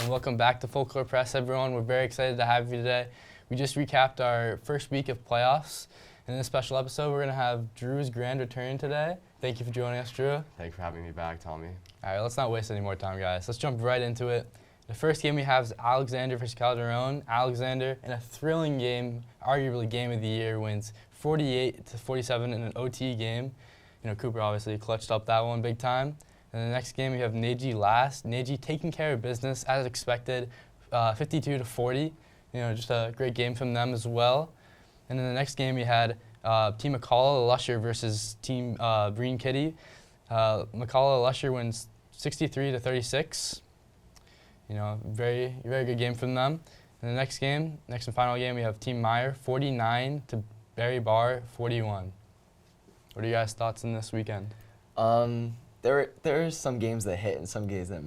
and welcome back to Full Court Press, everyone. We're very excited to have you today. We just recapped our first week of playoffs. And in this special episode, we're going to have Drew's grand return today. Thank you for joining us, Drew. Thanks for having me back, Tommy. All right, let's not waste any more time, guys. Let's jump right into it. The first game we have is Alexander versus Calderon. Alexander, in a thrilling game, arguably game of the year, wins 48-47 in an OT game. You know, Cooper obviously clutched up that one big time. And the next game we have Neji last. Neji taking care of business as expected, 52-40. You know, just a great game from them as well. And then the next game we had Team McCullough Lusher versus Team Breen Kitty. McCullough Lusher wins 63-36. You know, very good game from them. And the next and final game, we have Team Meyer 49 to Barry Bar 41. What are you guys' thoughts on this weekend? There are some games that hit and some games that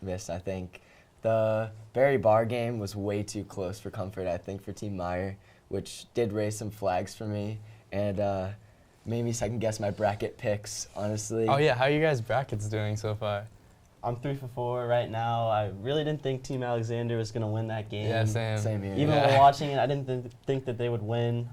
missed. I think the Barry Bar game was way too close for comfort, I think, for Team Meyer, which did raise some flags for me and made me second guess my bracket picks, honestly. Oh yeah, how are you guys' brackets doing so far? I'm 3 for 4 right now. I really didn't think Team Alexander was going to win that game. Yeah, same here. Even while watching it, I didn't think that they would win.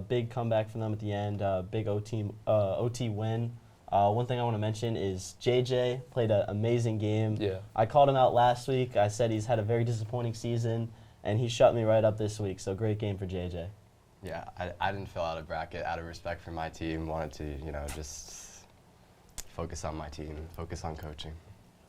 Big comeback from them at the end. Big OT win. One thing I want to mention is JJ played an amazing game. Yeah. I called him out last week. I said he's had a very disappointing season, and he shut me right up this week. So great game for JJ. Yeah, I didn't fill out a bracket out of respect for my team. Wanted to, just focus on my team, focus on coaching.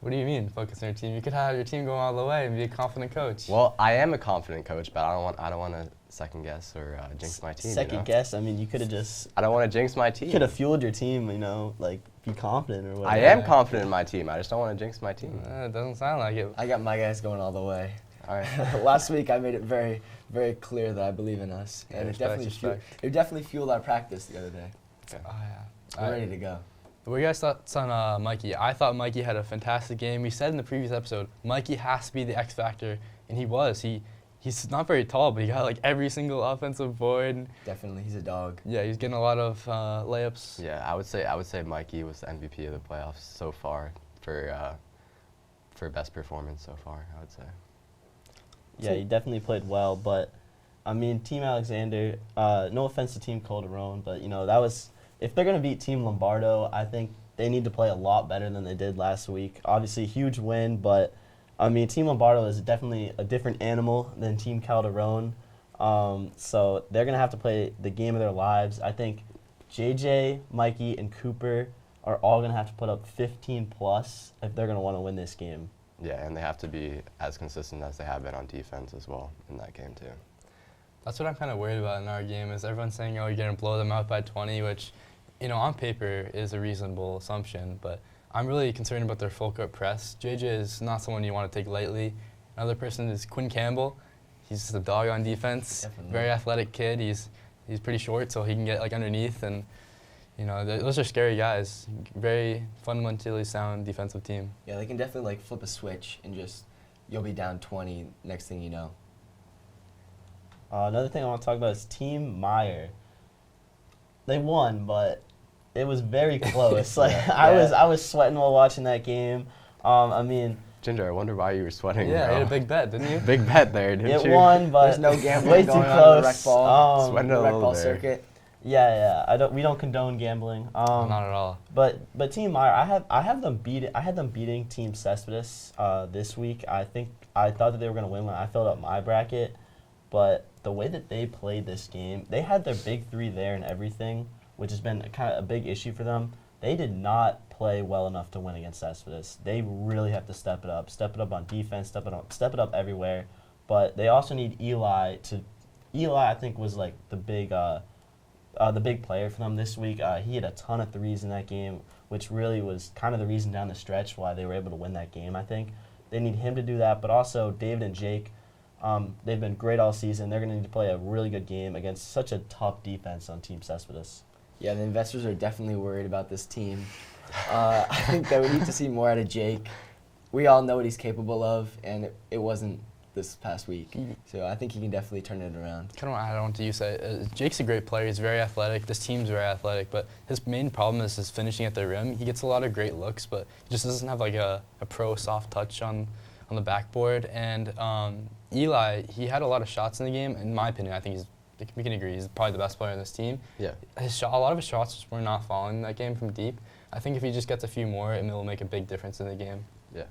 What do you mean, focus on your team? You could have your team going all the way and be a confident coach. Well, I am a confident coach, but I don't want to second guess or jinx my team. Second guess? I mean, you could have just. I don't want to jinx my team. You could have fueled your team, like be confident or whatever. I am confident in my team. I just don't want to jinx my team. It doesn't sound like it. I got my guys going all the way. All right. Last week I made it very, very clear that I believe in us, Yeah, and respect. it definitely fueled our practice the other day. Okay. Oh yeah. We're ready to go. What are you guys' thoughts on Mikey? I thought Mikey had a fantastic game. We said in the previous episode, Mikey has to be the X factor, and he was. He's not very tall, but he got like every single offensive board. Definitely, he's a dog. Yeah, he's getting a lot of layups. Yeah, I would say Mikey was the MVP of the playoffs so far for best performance so far, I would say. Yeah, he definitely played well, but I mean, Team Alexander. No offense to Team Calderon, but that was. If they're going to beat Team Lombardo, I think they need to play a lot better than they did last week. Obviously, huge win, but, I mean, Team Lombardo is definitely a different animal than Team Calderon. So they're going to have to play the game of their lives. I think JJ, Mikey, and Cooper are all going to have to put up 15-plus if they're going to want to win this game. Yeah, and they have to be as consistent as they have been on defense as well in that game, too. That's what I'm kind of worried about in our game is everyone's saying, oh, you're going to blow them out by 20, which, on paper is a reasonable assumption, but I'm really concerned about their full court press. JJ is not someone you want to take lightly. Another person is Quinn Campbell. He's just a dog on defense. Definitely. Very athletic kid. He's pretty short, so he can get underneath, and those are scary guys. Very fundamentally sound defensive team. Yeah, they can definitely flip a switch and you'll be down 20 next thing you know. Another thing I want to talk about is Team Meyer. They won, but it was very close. I was sweating while watching that game. I mean, Ginger, I wonder why you were sweating. Yeah, bro. you had a big bet, didn't you? Big bet there, didn't you? It won, but There's no gambling way too going close. on the rec ball. Sweating a The rec little ball there. circuit. Yeah. We don't condone gambling. Not at all. But Team Meyer, I had them beating Team Cespedes this week. I thought that they were going to win when I filled up my bracket, but the way that they played this game, they had their big three there and everything, which has been kind of a big issue for them. They did not play well enough to win against Cespedes. They really have to step it up on defense, step it up everywhere. But they also need Eli. I think was like the big player for them this week. He had a ton of threes in that game, which really was kind of the reason down the stretch why they were able to win that game. I think they need him to do that, but also David and Jake. They've been great all season. They're going to need to play a really good game against such a tough defense on Team Cespedes. Yeah, the investors are definitely worried about this team. I think that we need to see more out of Jake. We all know what he's capable of, and it wasn't this past week. So I think he can definitely turn it around. Kind of want to add on to you say, Jake's a great player. He's very athletic. This team's very athletic, but his main problem is his finishing at the rim. He gets a lot of great looks, but he just doesn't have like a pro soft touch on on the backboard. And Eli, he had a lot of shots in the game. In my opinion, I think we can agree, he's probably the best player on this team. Yeah. A lot of his shots just were not falling in that game from deep. I think if he just gets a few more, it will make a big difference in the game. Yeah.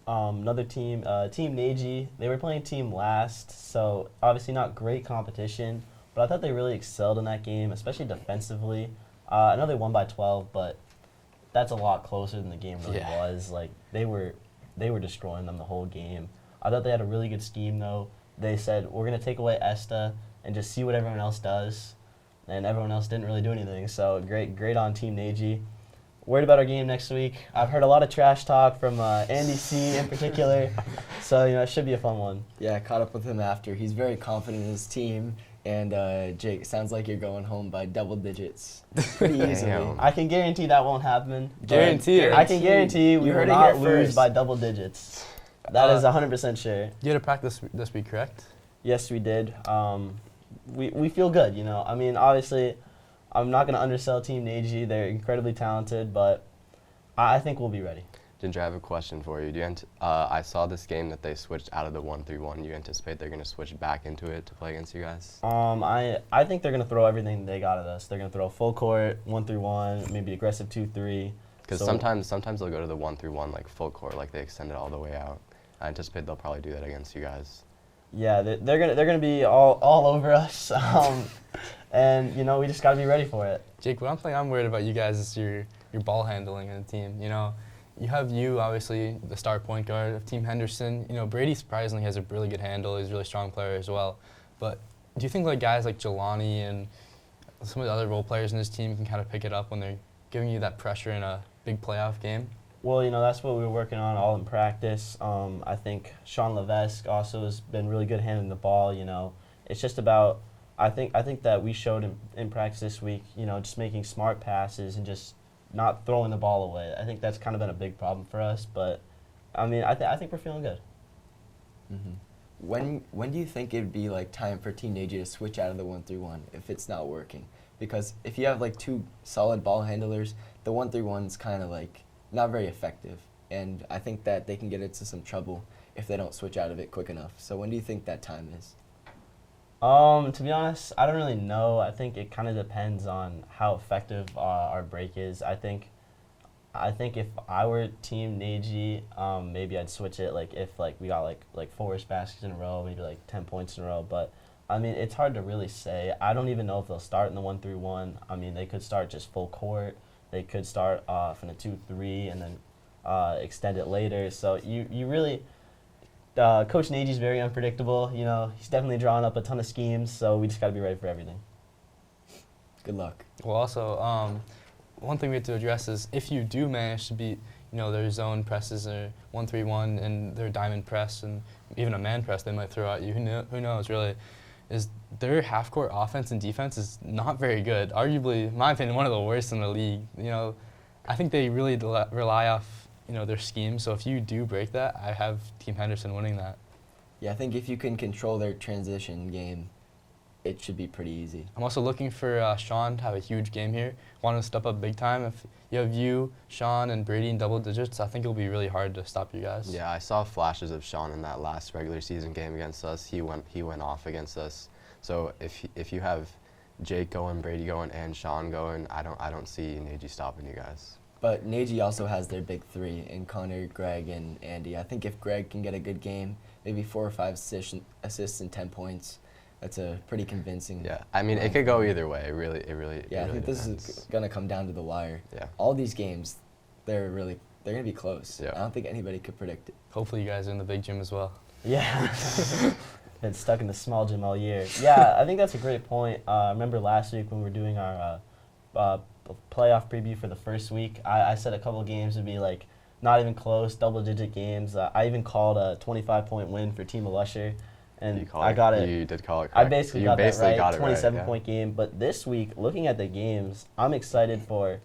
Another team, Team Neji, they were playing Team Last, so obviously not great competition, but I thought they really excelled in that game, especially defensively. I know they won by 12, but that's a lot closer than the game really was. Like, they were destroying them the whole game. I thought they had a really good scheme, though. They said, we're going to take away Esta and just see what everyone else does, and everyone else didn't really do anything, so great on Team Neji. Worried about our game next week. I've heard a lot of trash talk from Andy C. in particular, so it should be a fun one. Yeah, I caught up with him after. He's very confident in his team, and Jake, it sounds like you're going home by double digits pretty easily. Damn. I can guarantee that won't happen. but Guarantee it. I can guarantee we You will heard it not here lose first. by double digits. That is 100% sure. You had a practice this week, correct? Yes, we did. We feel good, I mean, obviously, I'm not going to undersell Team Neji. They're incredibly talented, but I think we'll be ready. Ginger, I have a question for you. I saw this game that they switched out of the 1-3-1. You anticipate they're going to switch back into it to play against you guys? I think they're going to throw everything they got at us. They're going to throw full court, 1-3-1, maybe aggressive 2-3. Because sometimes they'll go to the 1-3-1 like full court, like they extend it all the way out. I anticipate they'll probably do that against you guys. Yeah, they're gonna be all over us, and we just gotta be ready for it. Jake, one thing I'm worried about you guys is your ball handling in the team. You have obviously the star point guard of Team Henderson. Brady surprisingly has a really good handle. He's a really strong player as well. But do you think guys like Jelani and some of the other role players in his team can kind of pick it up when they're giving you that pressure in a big playoff game? Well, that's what we were working on all in practice. I think Sean Levesque also has been really good handling the ball. It's just about I think that we showed in practice this week. Just making smart passes and just not throwing the ball away. I think that's kind of been a big problem for us. But I mean, I think we're feeling good. Mm-hmm. When do you think it'd be time for Team Neji to switch out of the 1-3-1 if it's not working? Because if you have two solid ball handlers, the 1-3-1's kind of not very effective, and I think that they can get into some trouble if they don't switch out of it quick enough. So when do you think that time is? To be honest, I don't really know. I think it kind of depends on how effective our break is. I think if I were Team Neji, maybe I'd switch it if we got 4 baskets in a row, maybe 10 points in a row. But I mean, it's hard to really say. I don't even know if they'll start in the 1-3-1. I mean, they could start just full court. They could start off in a 2-3 and then extend it later. So you really, Coach Neji's very unpredictable. He's definitely drawing up a ton of schemes. So we just got to be ready for everything. Good luck. Well, also, one thing we have to address is if you do manage to beat, their zone presses or 1-3-1 and their diamond press and even a man press they might throw at you. Who knows, really? Is their half-court offense and defense is not very good. Arguably, in my opinion, one of the worst in the league. I think they really rely off, their scheme. So if you do break that, I have Team Henderson winning that. Yeah, I think if you can control their transition game, it should be pretty easy. I'm also looking for Sean to have a huge game here. Want to step up big time. If you have Sean, and Brady in double digits, I think it'll be really hard to stop you guys. Yeah, I saw flashes of Sean in that last regular season game against us. He went off against us. So if you have Jake going, Brady going, and Sean going, I don't see Neji stopping you guys. But Neji also has their big three in Connor, Greg, and Andy. I think if Greg can get a good game, maybe 4 or 5 assists and 10 points, that's a pretty convincing. Yeah, I mean, it could go either way. It really Yeah, I think depends. this is gonna come down to the wire. Yeah. All these games, they're gonna be close. Yeah. I don't think anybody could predict it. Hopefully you guys are in the big gym as well. Yeah. Been stuck in the small gym all year. Yeah, I think that's a great point. I remember last week when we were doing our playoff preview for the first week, I said a couple of games would be not even close, double-digit games. I even called a 25-point win for Team Alusher. And I got it. You did call it correct. I basically got that right. Got it 27-point game. But this week, looking at the games, I'm excited for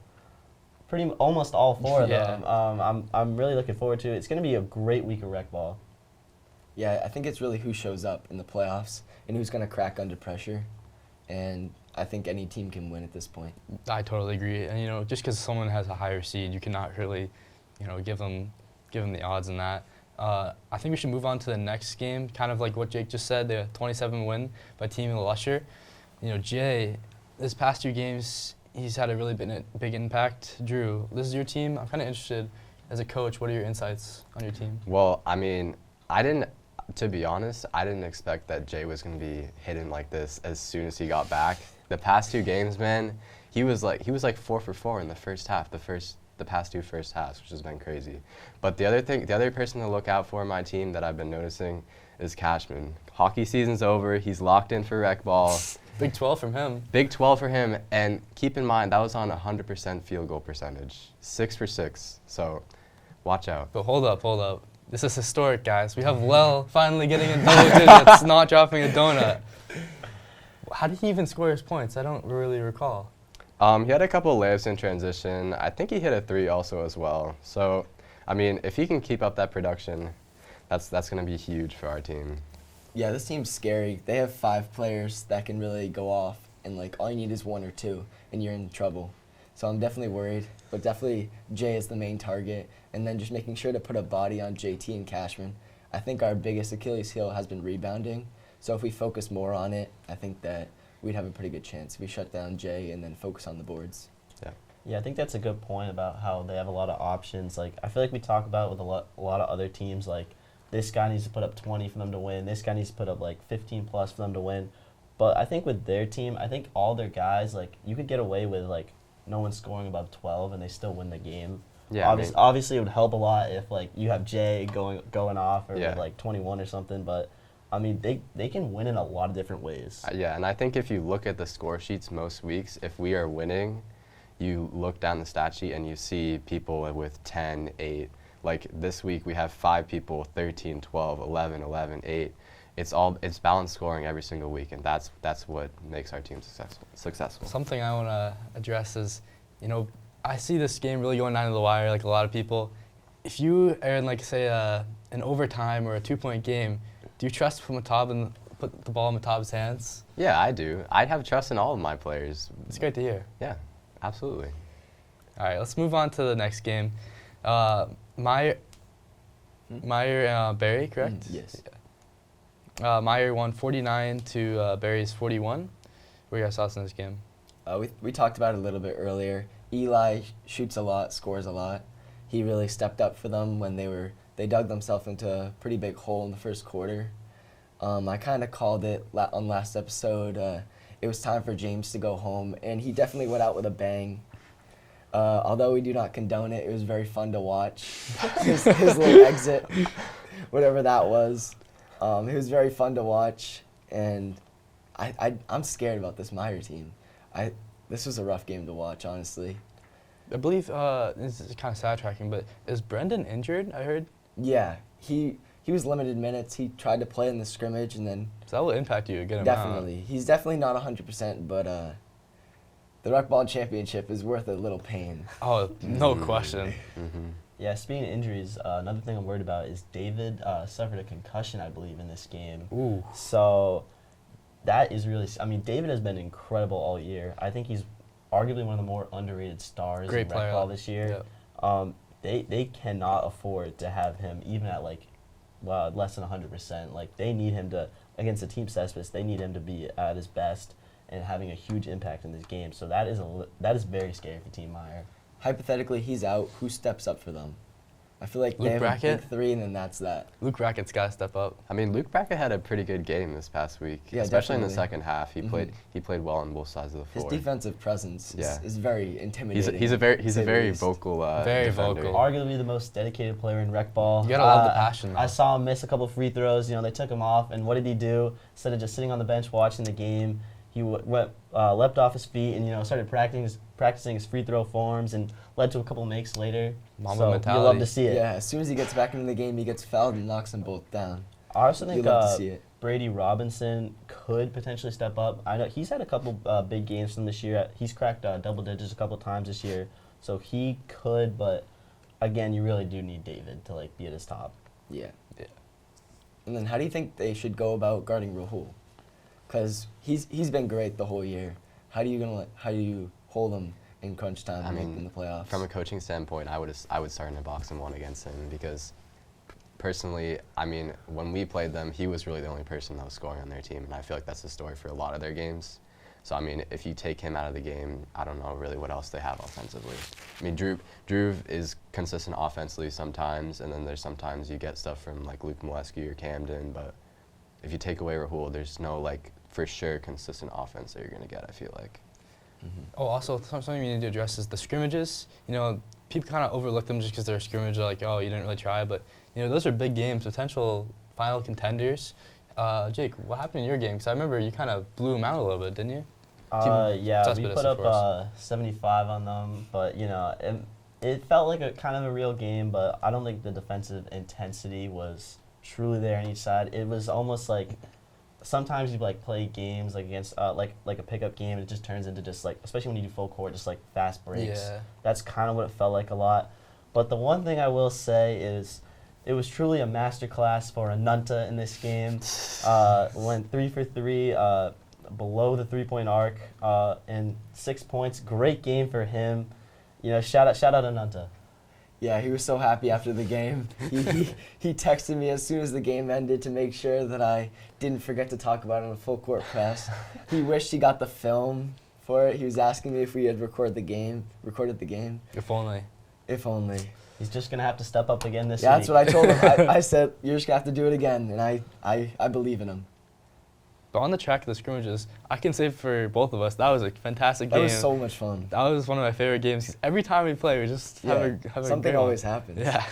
almost all 4 of them. I'm really looking forward to it. It's going to be a great week of rec ball. Yeah, I think it's really who shows up in the playoffs and who's gonna crack under pressure. And I think any team can win at this point. I totally agree. And just because someone has a higher seed, you cannot really, give them give him the odds in that. I think we should move on to the next game. Kind of like what Jake just said, the 27 win by Team Lusher. Jay, this past 2 games, he's had a really big impact. Drew, this is your team. I'm kind of interested, as a coach, what are your insights on your team? Well, I mean, to be honest, I didn't expect that Jay was going to be hitting like this as soon as he got back. The past 2 games, man, he was like 4 for 4 in the first half, the past 2 first halves, which has been crazy. But the other person to look out for in my team that I've been noticing is Cashman. Hockey season's over. He's locked in for rec ball. Big 12 from him. Big 12 for him. And keep in mind, that was on 100% field goal percentage. 6 for 6. So watch out. But hold up. This is historic, guys. We have Lel finally getting in double digits, not dropping a donut. How did he even score his points? I don't really recall. He had a couple layups in transition. I think he hit a 3 also as well. So, I mean, if he can keep up that production, that's going to be huge for our team. Yeah, this team's scary. They have 5 players that can really go off, and all you need is 1 or 2, and you're in trouble. So I'm definitely worried, but definitely Jay is the main target, and then just making sure to put a body on JT and Cashman. I think our biggest Achilles heel has been rebounding, so if we focus more on it, I think that we'd have a pretty good chance if we shut down Jay and then focus on the boards. Yeah, I think that's a good point about how they have a lot of options. I feel like we talk about with a lot of other teams, this guy needs to put up 20 for them to win. This guy needs to put up 15 plus for them to win. But I think with their team, I think all their guys, you could get away with no one scoring above 12 and they still win the game. Yeah, obviously it would help a lot if you have Jay going off or Yeah. with 21 or something. But I mean they can win in a lot of different ways. Yeah, and I think if you look at the score sheets most weeks, if we are winning, you look down the stat sheet and you see people with 10, 8. This week we have 5 people, 13, 12, 11, 11, 8. It's balanced scoring every single week, and that's what makes our team successful. Something I want to address is, I see this game really going down to the wire, like a lot of people. If you are in, say, an overtime or a 2-point game, do you trust Matab and put the ball in Matab's hands? Yeah, I do. I have trust in all of my players. It's great to hear. Yeah, absolutely. All right, let's move on to the next game. Meyer Barry, correct? Yes. Meyer won 49 to Barry's 41. What are your thoughts on this game? We talked about it a little bit earlier. Eli shoots a lot, scores a lot. He really stepped up for them when they dug themselves into a pretty big hole in the first quarter. I kind of called it on last episode. It was time for James to go home, and he definitely went out with a bang. Although we do not condone it, it was very fun to watch. his little exit, whatever that was. It was very fun to watch, and I'm scared about this Meyer team. This was a rough game to watch, honestly. I believe, this is kind of sidetracking, but is Brendan injured, I heard? Yeah, he was limited minutes. He tried to play in the scrimmage, and then... So that will impact you a good amount. Definitely. He's definitely not 100%, but the Rec Ball Championship is worth a little pain. Oh, no question. Mm-hmm. Yeah, speaking of injuries, another thing I'm worried about is David suffered a concussion, I believe, in this game. Ooh. So that is really... David has been incredible all year. I think he's arguably one of the more underrated stars Great in player. rec ball this year. Yep. They cannot afford to have him even at less than 100%. They need him to, against the team Cespedes, they need him to be at his best and having a huge impact in this game. So that is very scary for Team Meyer. Hypothetically, he's out. Who steps up for them? I feel like Luke they have Brackett? a big 3, and then that's that. Luke Brackett's got to step up. Luke Brackett had a pretty good game this past week, Yeah, especially in the definitely. second half. He played well on both sides of the His floor. defensive presence Yeah. is very intimidating. He's a to say the very least. vocal Very defender. vocal. Arguably the most dedicated player in rec ball. You gotta love the passion, I though. saw him miss a couple free throws. They took him off, and what did he do? Instead of just sitting on the bench watching the game, he leapt off his feet and started practicing his free throw forms, and led to a couple makes later. Mamba so mentality. you love to see it. Yeah, as soon as he gets back into the game, he gets fouled and knocks them both down. I also think You love to see it. Brady Robinson could potentially step up. I know he's had a couple big games from this year. He's cracked double digits a couple times this year, so he could. But again, you really do need David to be at his top. Yeah. Yeah. And then how do you think they should go about guarding Rahul? Because he's been great the whole year. How do you hold him in crunch time I and make mean, them the playoffs. From a coaching standpoint, I would start in a box and 1 against him because personally, I mean, when we played them, he was really the only person that was scoring on their team, and I feel like that's the story for a lot of their games. So, I mean, if you take him out of the game, I don't know really what else they have offensively. I mean, Drew is consistent offensively sometimes, and then there's sometimes you get stuff from, like, Luke Molesky or Camden, but if you take away Rahul, there's no, like, for sure consistent offense that you're going to get, I feel like. Oh, also, something we need to address is the scrimmages. You know, people kind of overlook them just because they're a scrimmage, like, oh, you didn't really try, but, you know, those are big games, potential final contenders. Jake, what happened in your game? Because I remember you kind of blew them out a little bit, didn't you? Yeah, we Cespedes, put of up 75 on them, but you know, it felt like a kind of a real game, but I don't think the defensive intensity was truly there on each side. It was almost like sometimes you like play games like against like a pickup game, and it just turns into just like, especially when you do full court, just like fast breaks. Yeah. That's kind of what it felt like a lot. But the one thing I will say is, it was truly a masterclass for Ananta in this game. Went 3 for 3, below the 3-point arc, and 6 points. Great game for him. You know, shout out Ananta. Yeah, he was so happy after the game. He texted me as soon as the game ended to make sure that I didn't forget to talk about it on a full court press. He wished he got the film for it. He was asking me if we had recorded the game. If only. If only. He's just gonna have to step up again this Yeah, week. that's what I told him. I said, you're just going to have to do it again, and I believe in him. But on the track of the scrimmages, I can say for both of us, that was a fantastic game. That was so much fun. That was one of my favorite games. 'Cause every time we play, we just have a something great one. always happens. Yeah.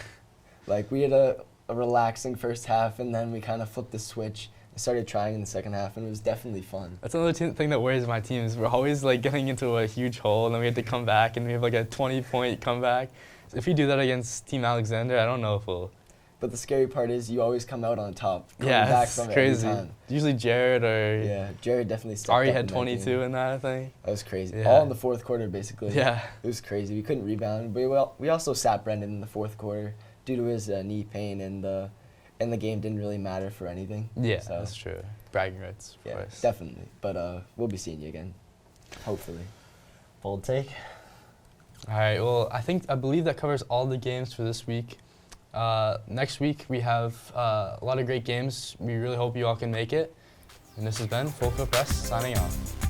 Like, we had a relaxing first half, and then we kind of flipped the switch and started trying in the second half, and it was definitely fun. That's another thing that worries my team is we're always like getting into a huge hole, and then we have to come back, and we have like a 20-point comeback. So if you do that against Team Alexander, I don't know if we'll. But the scary part is you always come out on top. Coming Yeah, back it's from it crazy. every time. Usually Jared or Yeah, Jared definitely stepped Ari up had in that 22 game. in that, I think. That was crazy. Yeah. All in the fourth quarter, basically. Yeah. It was crazy. We couldn't rebound, but we also sat Brendan in the fourth quarter due to his knee pain, and the game didn't really matter for anything. Yeah, So, that's true. Bragging rights, of yeah, course. definitely. But we'll be seeing you again, hopefully. Bold take. All right, well, I believe that covers all the games for this week. Next week, we have a lot of great games. We really hope you all can make it. And this has been Full Court Press signing off.